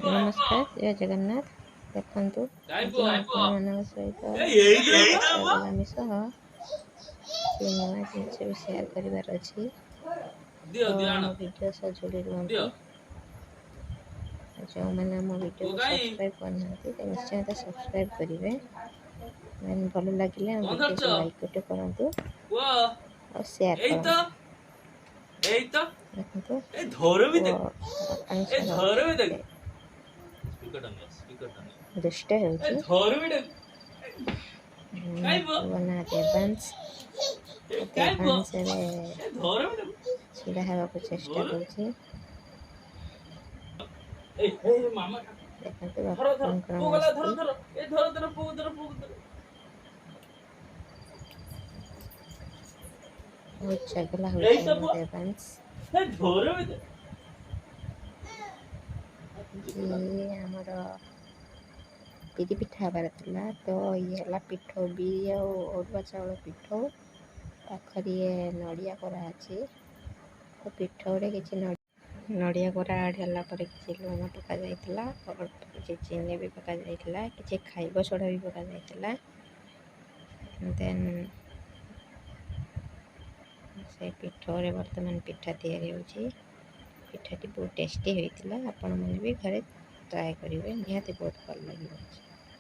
नमस्कार जय जगन्नाथ देखु आज आपण सहित निरामिष नुआ जिनस भी सेयार करार अच्छी तो मो वीडियो सह जोड़ी रुहतु जो मैंने मो वीडियो को सब्सक्राइब करना तो निश्चय तो सब्सक्राइब करेंगे मैंने भल लगे वीडियो को लाइक गोटे करूँ और सेयार करूँ देखो दुष्ट बना देवांश छिड़ा हवा को चेष्टा करुँचे देखते बहुत चगला हो देवांश आमर बिरी पिठा हबार था तो ये पिठो बिरी अरुआ चाउल पिठो पाखरी नड़िया कोरा तो पिठो किसी नड़िया कोरा आड़ किसी लुण पका जाइला किसी चीनी भी पका जाइला किसी खाइबा सोडा भी पका जाइला देन से पिठोरे बर्तमान पिठा तैयारी होची पिठाटी बहुत टेस्टी होता आपण मैंने भी घरे ट्राए करेंगे निहाती बहुत भल लगे।